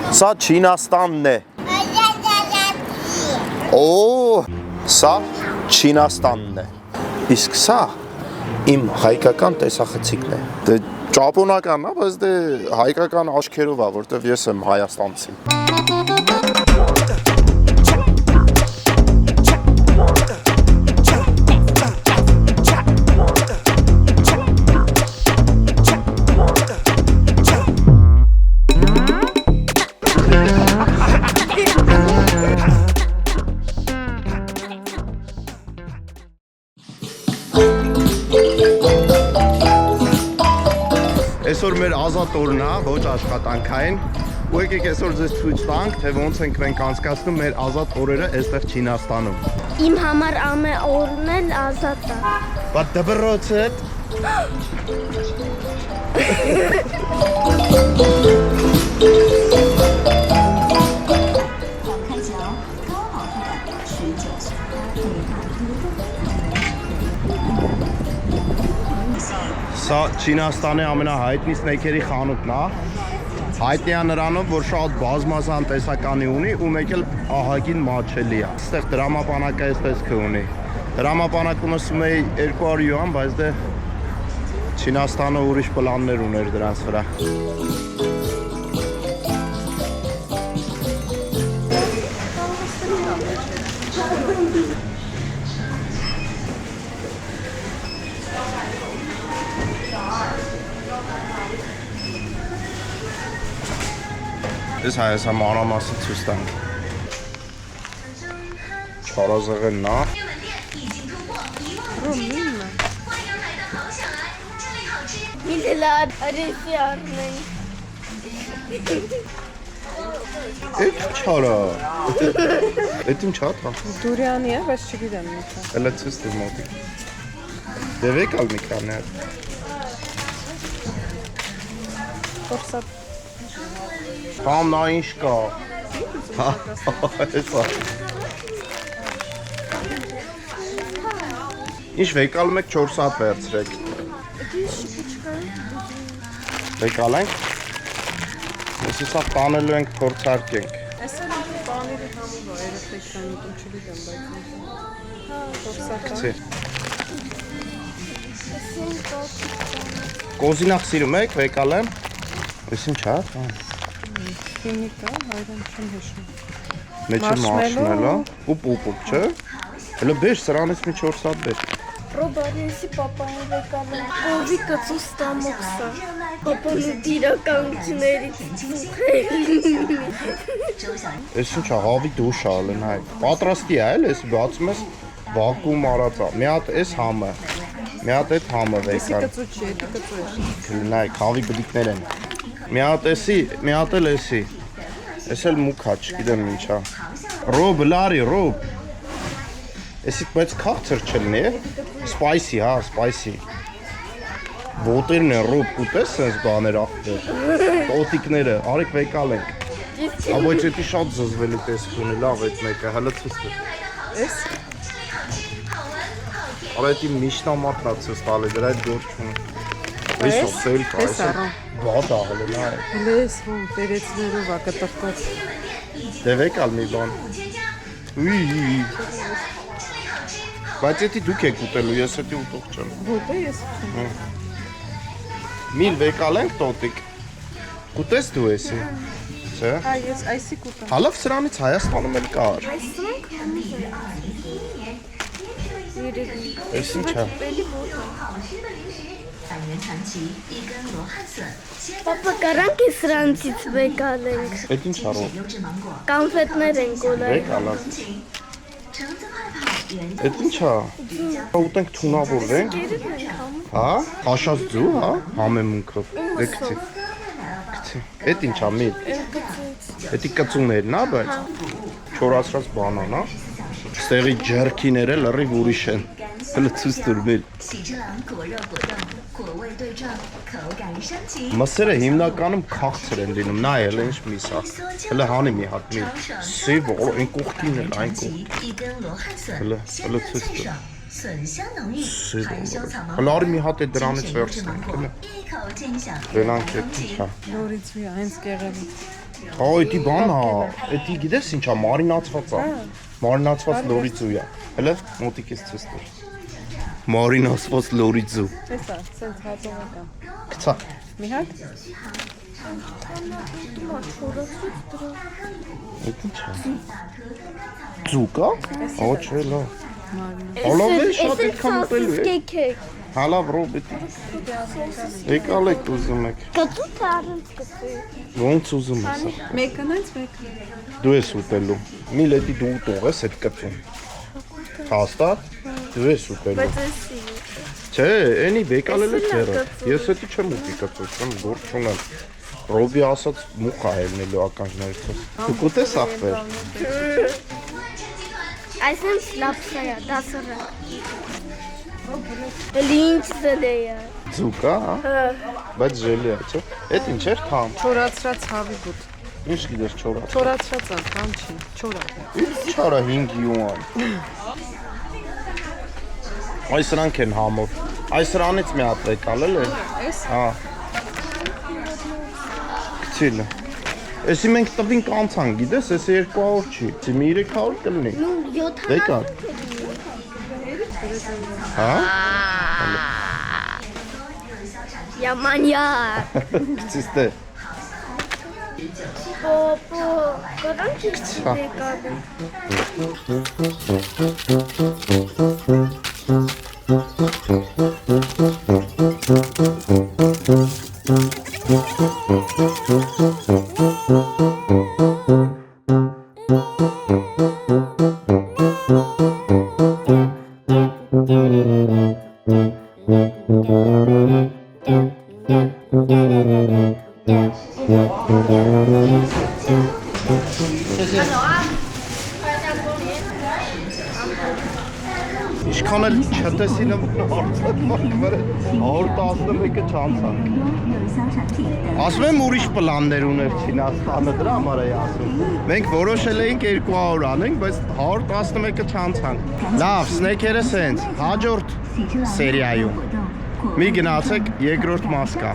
Սա Չինաստանն է։ Օ, սա Չինաստանն է։ Իսկ սա իմ հայկական տեսախցիկն է։ Դե ճապոնական է, բայց դե հայկական աչքերով է, որտեվ ես եմ հայաստանցի։ Այսօր մեր ազատ օրն է, ոչ աշխատանքային, ու եկեք այսօր ձեզ ցույց տանք, թե ոնց ենք մենք անցկացնում մեր ազատ օրերը այստեղ Չինաստանում։ Իմ համար ամեն օրն էլ ազատ է։ Բայց դբրոցդ Սա Չինաստանի ամենահայտնի սնեյքերի խանութն է։ Հայտնի է նրանով, որ շատ բազմազան տեսականի ունի ու մեկ էլ ահագին մատչելի է։ Այստեղ դրամապանակը այս տեսքը ունի։ Դրամապանակը ասում էի 200 յուան, բայց դե Չինաստանը ուրիշ պլաններ ուներ դրանց վրա։ Այս հայասա մանրամասը ցույց տանք։ Չարազեղենն է։ Միլլար արեցի առնենք։ Էդ չարա։ Էդ իմ չա թա։ Դուրյանի է, բայց չգիտեմ ինչա։ Էլա ցույց տուր մոտիկ։ Դեվեք ալ մի քանի հատ։ Կորսա Կամ նա ինչ կա։ Հեսա։ Ինչ վեկալում եք 4 հատ վերցրեք։ Վեկալ ենք։ Ես իսա տանելու ենք փորձարկենք։ Այսօր ինքը բաների համով է, երեխեքան ուտում չգիտեմ, բայց կորսակա։ Կոզինախ սիրում եք, վեկալ եմ։ Ես ինչ հա։ Քիմիկա, հայրան չեմ հիշում։ Մեջը մարշմելո ու պուպուկ, չէ։ Հələ բեր սրանից մի 4 հատ բեր։ Ռոբարինսի պապային վեկալը կովի կծու ստամոքսա։ Պապանու տիրականություններից Ես ինչ է, հավի դուշ ալեն հայ։ Պատրաստի է էլ, ես բացում ես վակուում արած է։ Մի հատ ես համը, մի հատ էդ համը վեկալ։ Կծու չի, էդի կծու է։ Նայք, հավի բդիկներ են։ Մի հատ էսի, մի հատ էլ էսի։ Ես էլ մուքա, չգիտեմ ինչա։ Ռոբ, լարի, ռոբ։ Էսի բայց քաղցր չլնի է։ Սպայսի, հա, սպայսի։ Ոտերն են, ռոբ, կուտես սենց բաներ աղբեր։ Տոտիկները, արեք վեկալ ենք։ Բայց էդի շատ զզվելու տեսք ունի, լավ էդ մեկը, հələ ցույց տուր։ Էս։ Արա էդի միշնամատն է ցույց տալի, դրա այդ գործ չունի։ Էս սելկա, էս առան։ Բադ աղել է, նայ։ Լես ում տերեցներով է կտրտած։ Դե վեկալ մի բան։ Ուի։ Բայց էդի դուք եք ուտելու, ես էդի ուտող չեմ։ Ոտե ես չեմ։ Միլ վեկալ ենք տոտիկ։ Կուտես դու էսի։ Չէ։ Հա, ես այսի կուտեմ։ Հալավ սրանից Հայաստանում էլ կար։ Էս ինչ է։ Պապա կարանք է սրանցից վեկալենք։ Էդ ինչ արով։ Կանֆետներ են կոլայ։ Վեկալած։ Էդ ինչ է։ Ուտենք թունավորվենք։ Հա, հաշած ձու, հա, համեմունքով։ Դե գցի։ Գցի։ Էդ ինչ է միլ։ Էդի կծուներն է, բայց չորացրած բանան, հա։ Ստեղի ջերքիները լրիվ ուրիշ են։ Հələ ցույց տուր միլ։ Մսերը հիմնականում քաղցր են լինում, նա էլ ինչ միս է։ Հələ հանի մի հատ մի։ Սև այն կողքին էլ, այն կողքին։ Հələ ցույց տուր։ Հələ արի մի հատ է դրանից վերցնենք, հələ։ Դրանք է, ինչա։ Նորից մի այնց կեղևի։ Այդի բան հա, էդի գիտես ինչա, մարինացված է։ Մարինացված լորիձու է։ Հələ մոտիկ ես ցույց տուր։ Մարինացված լորիձու։ Տեսա, սենց հատողական։ Գցա։ Մի հատ։ Էդ ինչա։ Ձուկա։ Ո չէ լավ։ Ալավ է շատ այդքան ուտելու է։ Կեքեք։ Հալավ ռոբետի։ Եկալ եք ուզում եք։ Կտուտ առանց կտուի։ Ոնց ուզում ես։ Մեկնից մեկը։ Դու ես ուտելու։ Մի լետի դու ուտող ես այդ կծուն։ Հաստատ։ Դու ես ուտելու։ Բայց էսի։ Չէ, էնի բեկալել է ձերը։ Ես էդի չեմ ուտի կծու, չեմ գործ չունեմ։ Ռոբի ասած մուխ է ելնելու ականջներիցս։ Դու կուտես ախպեր։ Այսինքն լապսա է, դասը։ Լինչ դեյա։ Ձուկա, հա։ Բայց ժելի է, չէ։ Էդ ինչ էր թամ։ Չորացրած հավի բուտ։ Ինչ գիտես չորած։ Չորացրած է, կամ չի, չորա։ Ինչ չարա 5 յուան։ Այս սրանք են համով։ Այս սրանից մի հատ եկալել է։ Էս։ Հա։ Գցիլը։ Էսի մենք տվինք անցան, գիտես, էսի 200 չի։ Մի 300 կլինի։ Ну, 700։ Եկա։ Հա։ Yamanያ. Գցիս դե։ Պոպո, կարանք եկալը։ Ինչքան էլ չտեսին եմ արդյոք 111-ը չանցանք։ Ասում եմ ուրիշ պլաններ ուներ Չինաստանը, դրա համար էի ասում։ Մենք որոշել էինք 200 անենք, բայց 111-ը չանցանք։ Լավ, սնեքերը սենց, հաջորդ սերիայում։ Մի գնացեք, երկրորդ մաս կա։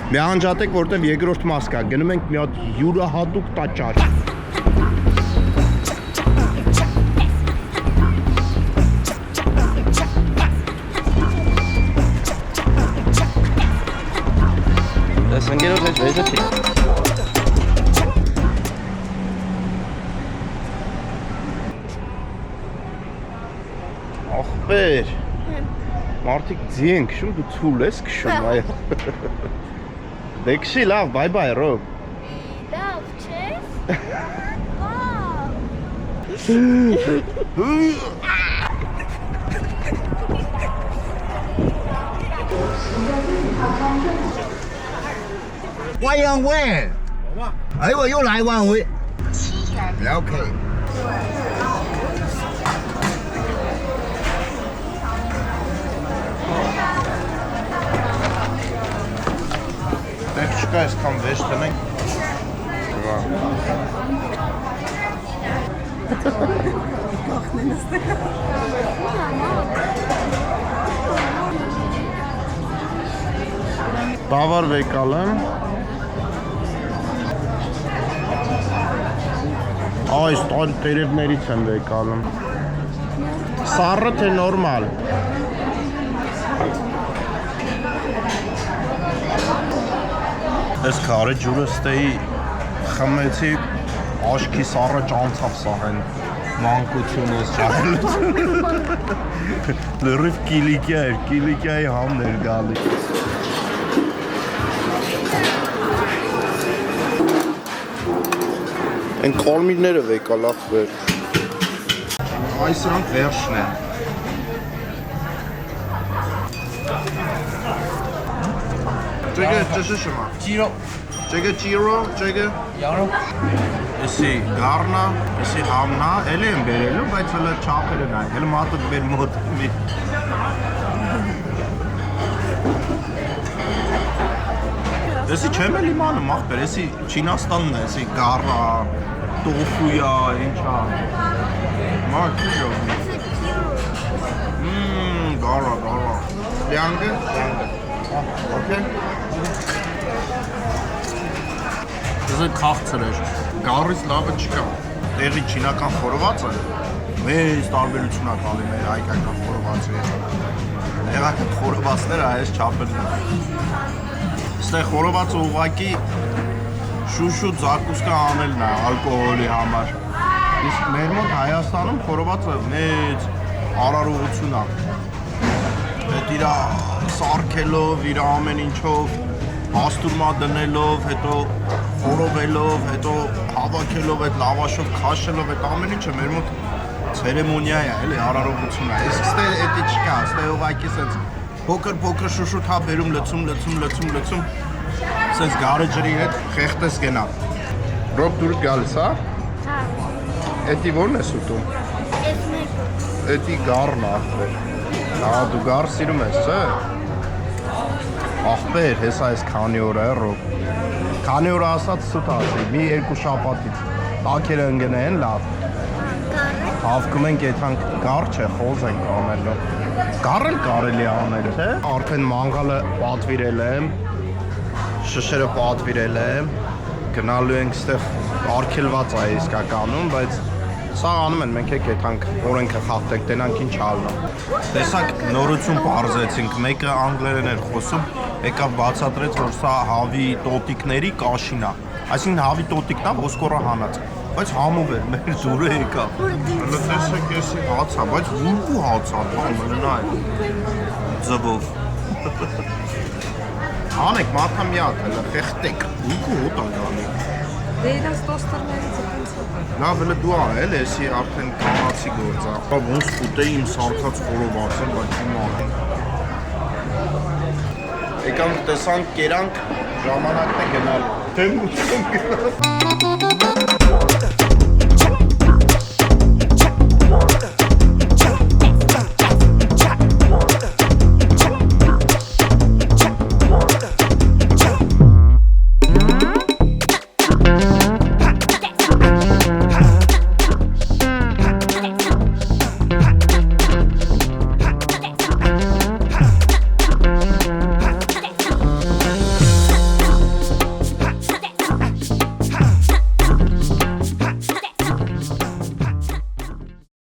Մի անջատեք, որտեղ երկրորդ մաս կա, գնում ենք մի հատ յուրահատուկ տաճար։ Դες ընկերոջ հետ վեզը չի։ Ախպեր, մարդիկ ձի են քշում, դու ցուլ ես քշում, այ։ Դե քշի լավ, բայ բայ Ռոբ։ Լավ, չէ՞։万样问，哎，我又来万回，OK。Դե չկա այսքան վեշ տնենք։ Բավար վեկալ եմ։ Այս տերևներից եմ վեկալ եմ։ Սառը թե նորմալ։ Այս քարե ջուրը ստեի խմեցի աշքի սառը ճանցավ սահեն մանկություն ես ճարելուց լրիվ կիլիկյայի համն էր գալի են կորմիրները վեկա լավ վեր այս սրանք վերջն են这个这是什么？鸡肉。这个鸡肉，这个羊肉。Էսի գառնա, էսի համնա, էլի եմ բերելու, բայց հələ չափերը նայ, հələ մատը բեր մոտ մի։ Էսի չեմ էլ իմանում, ախպեր, էսի Չինաստանն է, էսի գառա, տոֆույա, ինչա։ Մարդ գառա։ Լյանգը։ Okay։ Դե քաղցր էր։ Գառից լավը չկա։ Տեղի չինական խորովածը մեծ տարբերություն է տալի մեր հայկական խորովածի հետ։ Տեղական խորովածները այս չափերն են։ Ստեղ խորովածը ուղղակի շուշու զակուսկա անելն է ալկոհոլի համար։ Իսկ մեր մոտ Հայաստանում խորովածը մեծ արարողություն է։ Հետ իր սարքելով, իր ամեն ինչով, հաստուրմա դնելով, հետո խորովելով, հետո հավաքելով, այդ լավաշով քաշելով, այդ ամեն ինչը մեր մոտ ցերեմոնիա է, էլի արարողություն է։ Իսկ ստե էդի չկա, ստե ուղղակի սենց փոքր շուշուտ հա բերում լցում, սենց գարը ջրի հետ խեղտես գնա։ Ռոբ դուր գալիս, հա։ Էդի ո՞րն ես ուտում։ Էդի գառն ախպեր։ Ահա դու գառ սիրում ես, չէ՞։ Ախպեր, հեսա ես քանի օր է, Ռոբ։ Քանի օր ասած սուտ ասի, մի երկու շաբաթից։ Տակերը ընկնեն լավ։ Հավկում ենք եթանք գառ չէ, խոզ ենք անելու։ Գառ էլ կարելի անել, չէ՞։ Արդեն մանգալը պատվիրել եմ, շշերը պատվիրել եմ, գնալու ենք ստեղ արգելված է իսկականում, բայց սա անում են, մենք եք եթանք օրենքը խախտենք, տենանք ինչ ալնա։ Տեսակ նորություն պարզեցինք, մեկը անգլերեն էր խոսում, եկավ բացատրեց, որ սա հավի տոտիկների կաշին է, այսինքն հավի տոտիկն է ոսկորը հանած, բայց համով էր, մեր դուրը եկավ։ Հլը տեսեք եսի հաց է, բայց ուրգու հաց է, մնա է, ձվով։ Հանեք, մաթա միատ, հլը խեղտեք, ուրգու հոտ է գանի։ Դե իրենց տոստերներից է պինց հոտ։ Լավ, հլը դու արել, եսի արդեն կանացի գործ է։ Ոնց կուտեի իմ սարքած խորովածը, բայց իմ անենք։ Եկանք տեսանք, կերանք, ժամանակն է գնալ։ Դեմ ուտում գնալ։